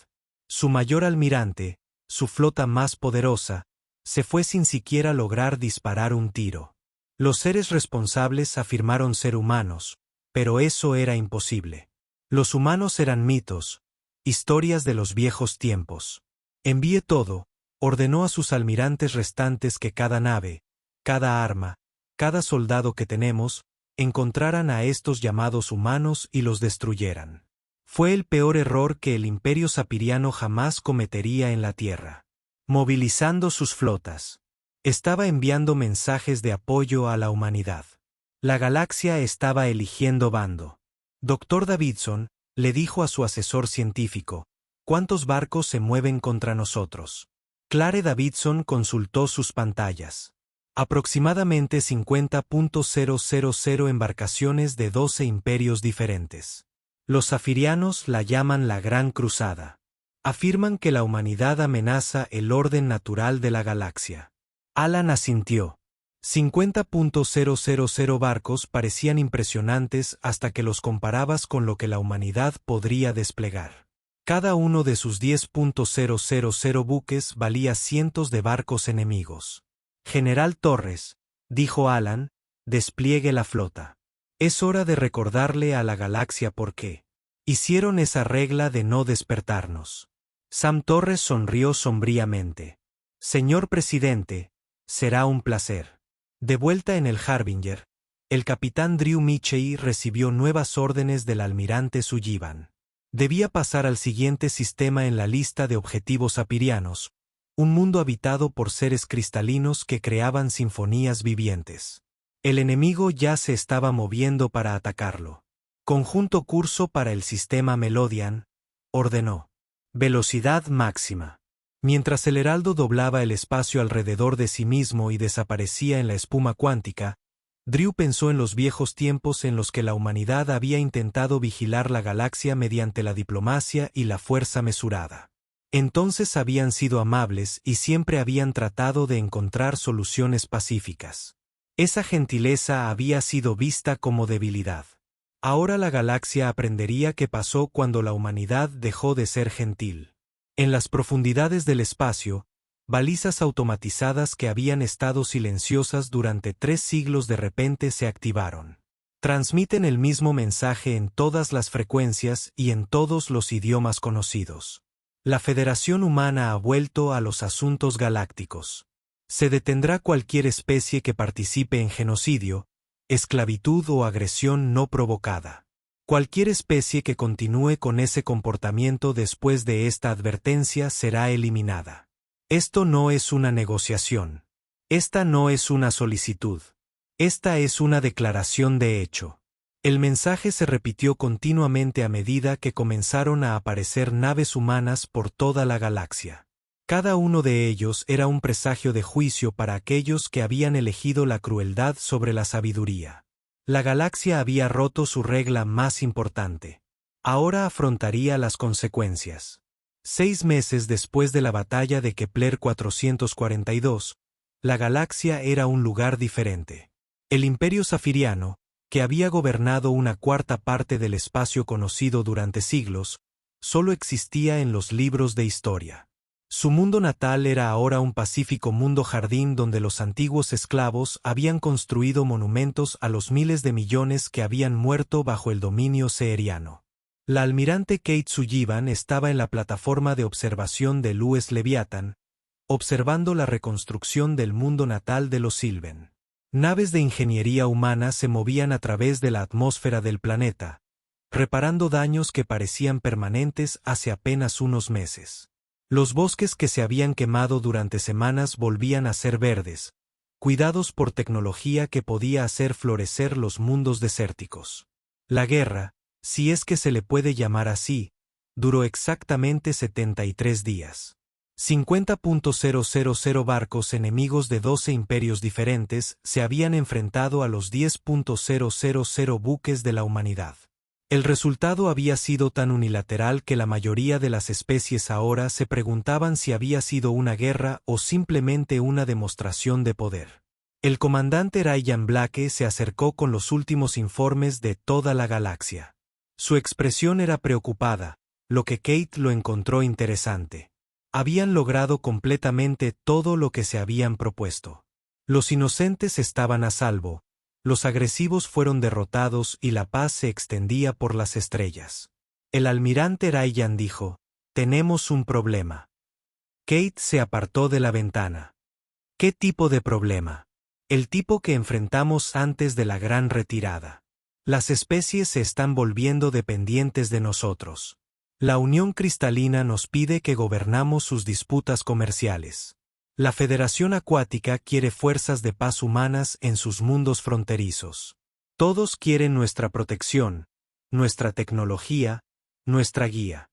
Su mayor almirante, su flota más poderosa, Se fue sin siquiera lograr disparar un tiro. Los seres responsables afirmaron ser humanos, pero eso era imposible. Los humanos eran mitos, historias de los viejos tiempos. Envíe todo, ordenó a sus almirantes restantes que cada nave, cada arma, cada soldado que tenemos, encontraran a estos llamados humanos y los destruyeran. Fue el peor error que el imperio sapiriano jamás cometería en la Tierra. Movilizando sus flotas, estaba enviando mensajes de apoyo a la humanidad. La galaxia estaba eligiendo bando. Dr. Davidson le dijo a su asesor científico, ¿cuántos barcos se mueven contra nosotros? Clare Davidson consultó sus pantallas. Aproximadamente 50.000 embarcaciones de 12 imperios diferentes. Los zafirianos la llaman la Gran Cruzada. Afirman que la humanidad amenaza el orden natural de la galaxia. Alan asintió. 50.000 barcos parecían impresionantes hasta que los comparabas con lo que la humanidad podría desplegar. Cada uno de sus 10.000 buques valía cientos de barcos enemigos. General Torres, dijo Alan, despliegue la flota. Es hora de recordarle a la galaxia por qué hicieron esa regla de no despertarnos. Sam Torres sonrió sombríamente. Señor presidente, será un placer. De vuelta en el Harbinger, el capitán Drew Mitchell recibió nuevas órdenes del almirante Sullivan. Debía pasar al siguiente sistema en la lista de objetivos sapirianos, un mundo habitado por seres cristalinos que creaban sinfonías vivientes. El enemigo ya se estaba moviendo para atacarlo. Conjunto curso para el sistema Melodian, ordenó. Velocidad máxima. Mientras el heraldo doblaba el espacio alrededor de sí mismo y desaparecía en la espuma cuántica, Drew pensó en los viejos tiempos en los que la humanidad había intentado vigilar la galaxia mediante la diplomacia y la fuerza mesurada. Entonces habían sido amables y siempre habían tratado de encontrar soluciones pacíficas. Esa gentileza había sido vista como debilidad. Ahora la galaxia aprendería qué pasó cuando la humanidad dejó de ser gentil. En las profundidades del espacio, balizas automatizadas que habían estado silenciosas durante 3 siglos de repente se activaron. Transmiten el mismo mensaje en todas las frecuencias y en todos los idiomas conocidos. La Federación Humana ha vuelto a los asuntos galácticos. Se detendrá cualquier especie que participe en genocidio, esclavitud o agresión no provocada. Cualquier especie que continúe con ese comportamiento después de esta advertencia será eliminada. Esto no es una negociación. Esta no es una solicitud. Esta es una declaración de hecho. El mensaje se repitió continuamente a medida que comenzaron a aparecer naves humanas por toda la galaxia. Cada uno de ellos era un presagio de juicio para aquellos que habían elegido la crueldad sobre la sabiduría. La galaxia había roto su regla más importante. Ahora afrontaría las consecuencias. 6 meses después de la batalla de Kepler 442, la galaxia era un lugar diferente. El imperio zafiriano, que había gobernado una cuarta parte del espacio conocido durante siglos, solo existía en los libros de historia. Su mundo natal era ahora un pacífico mundo jardín donde los antiguos esclavos habían construido monumentos a los miles de millones que habían muerto bajo el dominio seeriano. La almirante Kate Sullivan estaba en la plataforma de observación del US Leviathan, observando la reconstrucción del mundo natal de los Sylven. Naves de ingeniería humana se movían a través de la atmósfera del planeta, reparando daños que parecían permanentes hace apenas unos meses. Los bosques que se habían quemado durante semanas volvían a ser verdes, cuidados por tecnología que podía hacer florecer los mundos desérticos. La guerra, si es que se le puede llamar así, duró exactamente 73 días. 50.000 barcos enemigos de 12 imperios diferentes se habían enfrentado a los 10.000 buques de la humanidad. El resultado había sido tan unilateral que la mayoría de las especies ahora se preguntaban si había sido una guerra o simplemente una demostración de poder. El comandante Ryan Blake se acercó con los últimos informes de toda la galaxia. Su expresión era preocupada, lo que Kate lo encontró interesante. Habían logrado completamente todo lo que se habían propuesto. Los inocentes estaban a salvo, los agresivos fueron derrotados y la paz se extendía por las estrellas. El almirante Ryan dijo: «Tenemos un problema». Kate se apartó de la ventana. «¿Qué tipo de problema?» «El tipo que enfrentamos antes de la gran retirada. Las especies se están volviendo dependientes de nosotros. La Unión Cristalina nos pide que gobernamos sus disputas comerciales. La Federación Acuática quiere fuerzas de paz humanas en sus mundos fronterizos. Todos quieren nuestra protección, nuestra tecnología, nuestra guía».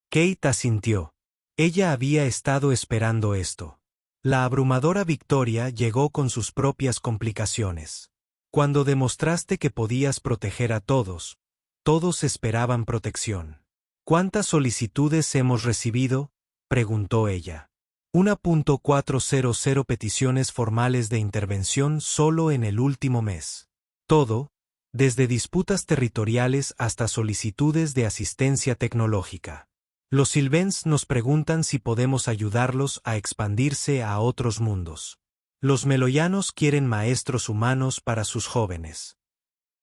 Kate asintió. Ella había estado esperando esto. La abrumadora victoria llegó con sus propias complicaciones. Cuando demostraste que podías proteger a todos, todos esperaban protección. «¿Cuántas solicitudes hemos recibido?», preguntó ella. 1.400 peticiones formales de intervención solo en el último mes. Todo, desde disputas territoriales hasta solicitudes de asistencia tecnológica. Los Sylvains nos preguntan si podemos ayudarlos a expandirse a otros mundos. Los Meloyanos quieren maestros humanos para sus jóvenes.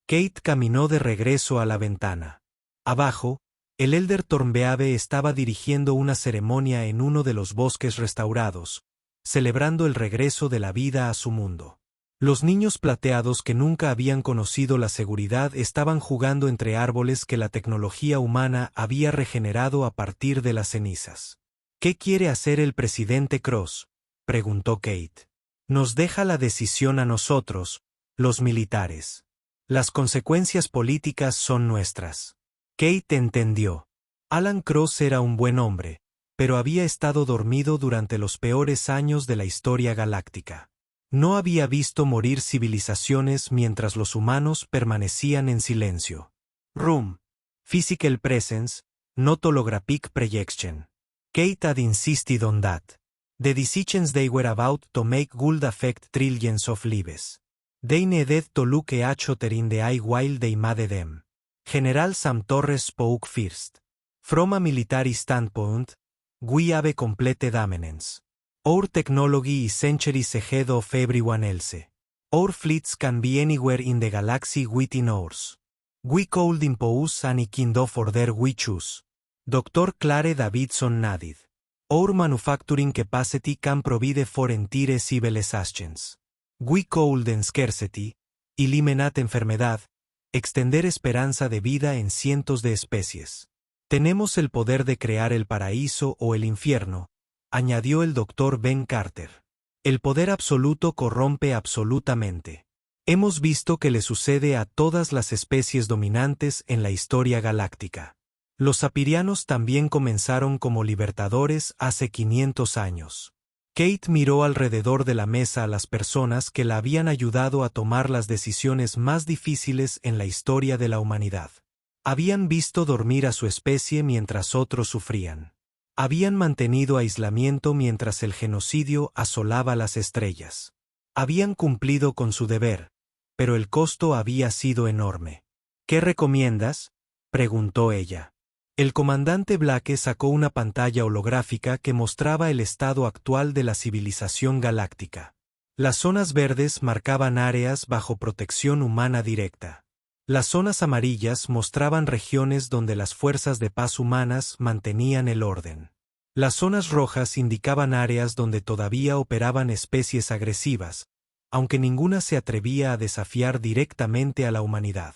Kate caminó de regreso a la ventana. Abajo, el Elder Thornbeave estaba dirigiendo una ceremonia en uno de los bosques restaurados, celebrando el regreso de la vida a su mundo. Los niños plateados que nunca habían conocido la seguridad estaban jugando entre árboles que la tecnología humana había regenerado a partir de las cenizas. «¿Qué quiere hacer el presidente Cross?», preguntó Kate. «Nos deja la decisión a nosotros, los militares. Las consecuencias políticas son nuestras». Kate entendió. Alan Cross era un buen hombre, pero había estado dormido durante los peores años de la historia galáctica. No había visto morir civilizaciones mientras los humanos permanecían en silencio. Room. Physical presence, not holographic projection. Kate had insisted on that. The decisions they were about to make would affect trillions of lives. They needed to look each other in the eye while they made them. General Sam Torres spoke first. «From a military standpoint, we have complete dominance. Our technology is centuries ahead of everyone else. Our fleets can be anywhere in the galaxy within hours. We could impose any kind of order we choose». Dr. Clare Davidson nodded. «Our manufacturing capacity can provide for entire civilizations. We could end scarcity, eliminate enfermedad, extender esperanza de vida en cientos de especies. Tenemos el poder de crear el paraíso o el infierno», añadió el Dr. Ben Carter. «El poder absoluto corrompe absolutamente. Hemos visto que le sucede a todas las especies dominantes en la historia galáctica. Los sapirianos también comenzaron como libertadores hace 500 años». Kate miró alrededor de la mesa a las personas que la habían ayudado a tomar las decisiones más difíciles en la historia de la humanidad. Habían visto dormir a su especie mientras otros sufrían. Habían mantenido aislamiento mientras el genocidio asolaba las estrellas. Habían cumplido con su deber, pero el costo había sido enorme. «¿Qué recomiendas?», preguntó ella. El comandante Blake sacó una pantalla holográfica que mostraba el estado actual de la civilización galáctica. Las zonas verdes marcaban áreas bajo protección humana directa. Las zonas amarillas mostraban regiones donde las fuerzas de paz humanas mantenían el orden. Las zonas rojas indicaban áreas donde todavía operaban especies agresivas, aunque ninguna se atrevía a desafiar directamente a la humanidad.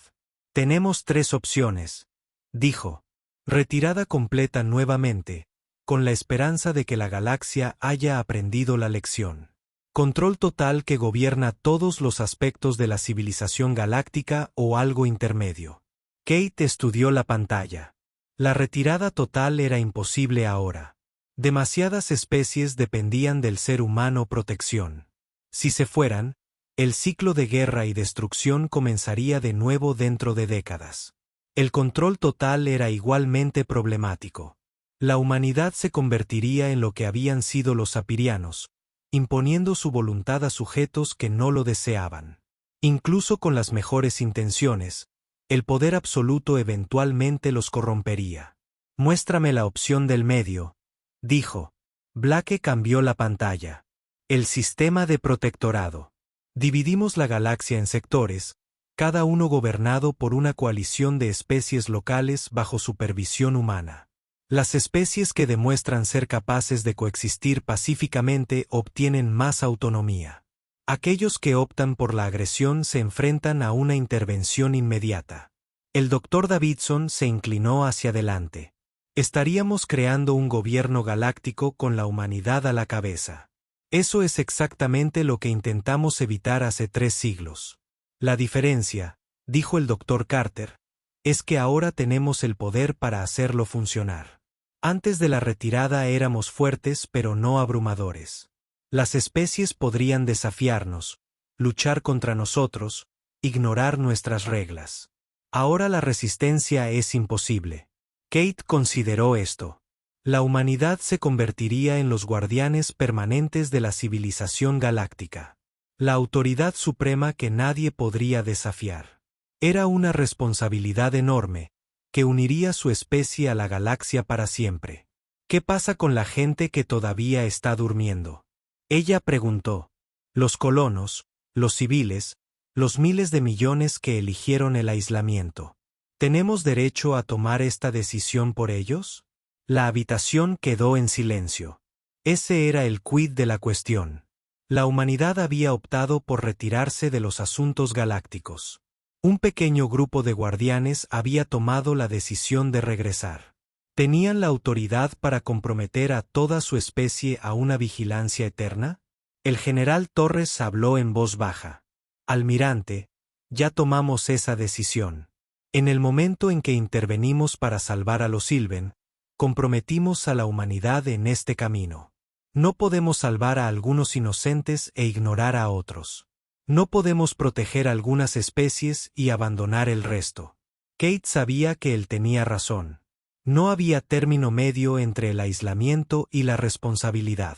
«Tenemos 3 opciones», dijo. «Retirada completa nuevamente, con la esperanza de que la galaxia haya aprendido la lección. Control total que gobierna todos los aspectos de la civilización galáctica o algo intermedio». Kate estudió la pantalla. La retirada total era imposible ahora. Demasiadas especies dependían del ser humano protección. Si se fueran, el ciclo de guerra y destrucción comenzaría de nuevo dentro de décadas. El control total era igualmente problemático. La humanidad se convertiría en lo que habían sido los sapirianos, imponiendo su voluntad a sujetos que no lo deseaban. Incluso con las mejores intenciones, el poder absoluto eventualmente los corrompería. «Muéstrame la opción del medio», dijo. Blake cambió la pantalla. El sistema de protectorado. Dividimos la galaxia en sectores, cada uno gobernado por una coalición de especies locales bajo supervisión humana. Las especies que demuestran ser capaces de coexistir pacíficamente obtienen más autonomía. Aquellos que optan por la agresión se enfrentan a una intervención inmediata. El Dr. Davidson se inclinó hacia adelante. Estaríamos creando un gobierno galáctico con la humanidad a la cabeza. Eso es exactamente lo que intentamos evitar hace 3 siglos. La diferencia, dijo el Dr. Carter, es que ahora tenemos el poder para hacerlo funcionar. Antes de la retirada éramos fuertes pero no abrumadores. Las especies podrían desafiarnos, luchar contra nosotros, ignorar nuestras reglas. Ahora la resistencia es imposible. Kate consideró esto. La humanidad se convertiría en los guardianes permanentes de la civilización galáctica. La autoridad suprema que nadie podría desafiar. Era una responsabilidad enorme, que uniría su especie a la galaxia para siempre. ¿Qué pasa con la gente que todavía está durmiendo? Ella preguntó. Los colonos, los civiles, los miles de millones que eligieron el aislamiento. ¿Tenemos derecho a tomar esta decisión por ellos? La habitación quedó en silencio. Ese era el quid de la cuestión. La humanidad había optado por retirarse de los asuntos galácticos. Un pequeño grupo de guardianes había tomado la decisión de regresar. ¿Tenían la autoridad para comprometer a toda su especie a una vigilancia eterna? El general Torres habló en voz baja. Almirante, ya tomamos esa decisión. En el momento en que intervenimos para salvar a los Sylven, comprometimos a la humanidad en este camino. No podemos salvar a algunos inocentes e ignorar a otros. No podemos proteger algunas especies y abandonar el resto. Kate sabía que él tenía razón. No había término medio entre el aislamiento y la responsabilidad.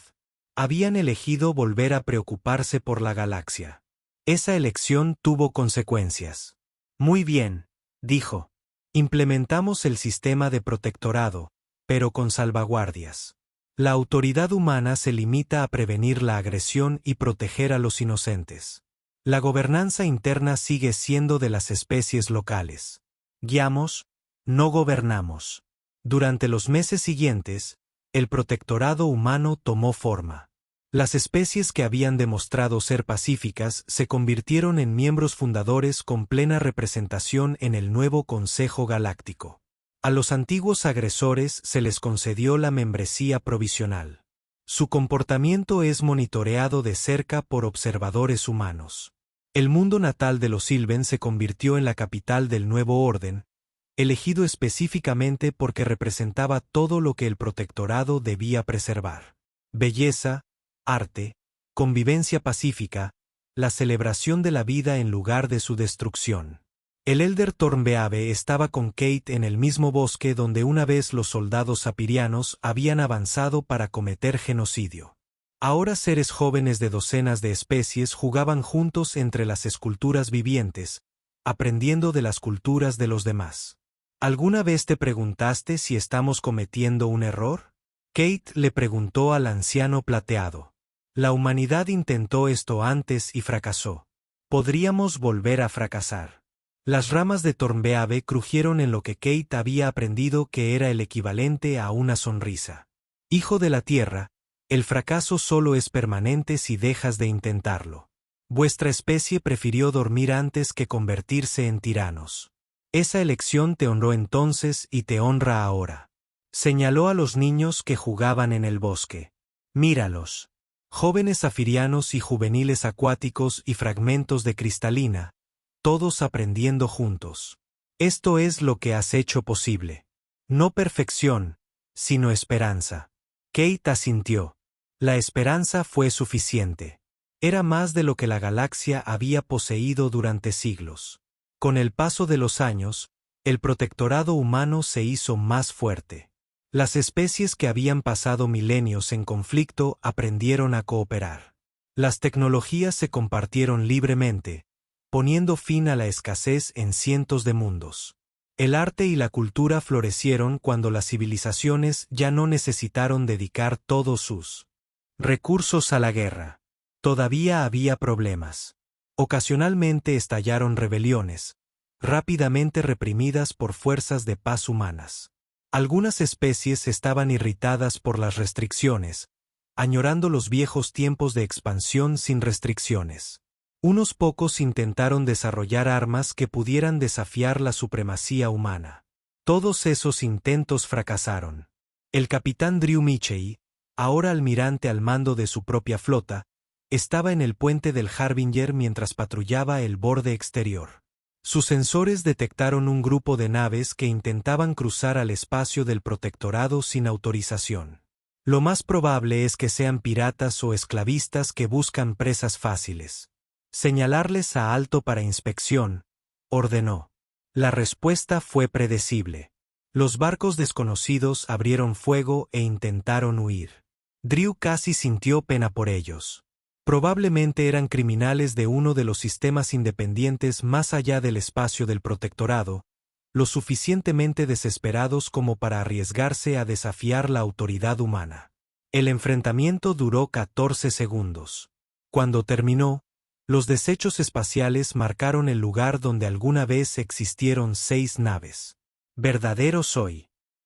Habían elegido volver a preocuparse por la galaxia. Esa elección tuvo consecuencias. Muy bien, dijo. Implementamos el sistema de protectorado, pero con salvaguardias. La autoridad humana se limita a prevenir la agresión y proteger a los inocentes. La gobernanza interna sigue siendo de las especies locales. Guiamos, no gobernamos. Durante los meses siguientes, el protectorado humano tomó forma. Las especies que habían demostrado ser pacíficas se convirtieron en miembros fundadores con plena representación en el nuevo Consejo Galáctico. A los antiguos agresores se les concedió la membresía provisional. Su comportamiento es monitoreado de cerca por observadores humanos. El mundo natal de los Sylven se convirtió en la capital del nuevo orden, elegido específicamente porque representaba todo lo que el protectorado debía preservar. Belleza, arte, convivencia pacífica, la celebración de la vida en lugar de su destrucción. El Elder Thornbeave estaba con Kate en el mismo bosque donde una vez los soldados sapirianos habían avanzado para cometer genocidio. Ahora seres jóvenes de docenas de especies jugaban juntos entre las esculturas vivientes, aprendiendo de las culturas de los demás. ¿Alguna vez te preguntaste si estamos cometiendo un error? Kate le preguntó al anciano plateado. La humanidad intentó esto antes y fracasó. Podríamos volver a fracasar. Las ramas de Thornbeave crujieron en lo que Kate había aprendido que era el equivalente a una sonrisa. Hijo de la tierra, el fracaso solo es permanente si dejas de intentarlo. Vuestra especie prefirió dormir antes que convertirse en tiranos. Esa elección te honró entonces y te honra ahora. Señaló a los niños que jugaban en el bosque. Míralos. Jóvenes zafirianos y juveniles acuáticos y fragmentos de cristalina, todos aprendiendo juntos. Esto es lo que has hecho posible. No perfección, sino esperanza. Kate asintió. La esperanza fue suficiente. Era más de lo que la galaxia había poseído durante siglos. Con el paso de los años, el protectorado humano se hizo más fuerte. Las especies que habían pasado milenios en conflicto aprendieron a cooperar. Las tecnologías se compartieron libremente, poniendo fin a la escasez en cientos de mundos. El arte y la cultura florecieron cuando las civilizaciones ya no necesitaron dedicar todos sus recursos a la guerra. Todavía había problemas. Ocasionalmente estallaron rebeliones, rápidamente reprimidas por fuerzas de paz humanas. Algunas especies estaban irritadas por las restricciones, añorando los viejos tiempos de expansión sin restricciones. Unos pocos intentaron desarrollar armas que pudieran desafiar la supremacía humana. Todos esos intentos fracasaron. El capitán Drew Mitchell, ahora almirante al mando de su propia flota, estaba en el puente del Harbinger mientras patrullaba el borde exterior. Sus sensores detectaron un grupo de naves que intentaban cruzar al espacio del protectorado sin autorización. Lo más probable es que sean piratas o esclavistas que buscan presas fáciles. Señalarles a alto para inspección, ordenó. La respuesta fue predecible. Los barcos desconocidos abrieron fuego e intentaron huir. Drew casi sintió pena por ellos. Probablemente eran criminales de uno de los sistemas independientes más allá del espacio del protectorado, lo suficientemente desesperados como para arriesgarse a desafiar la autoridad humana. El enfrentamiento duró 14 segundos. Cuando terminó, los desechos espaciales marcaron el lugar donde alguna vez existieron 6 naves. Verdadero soy.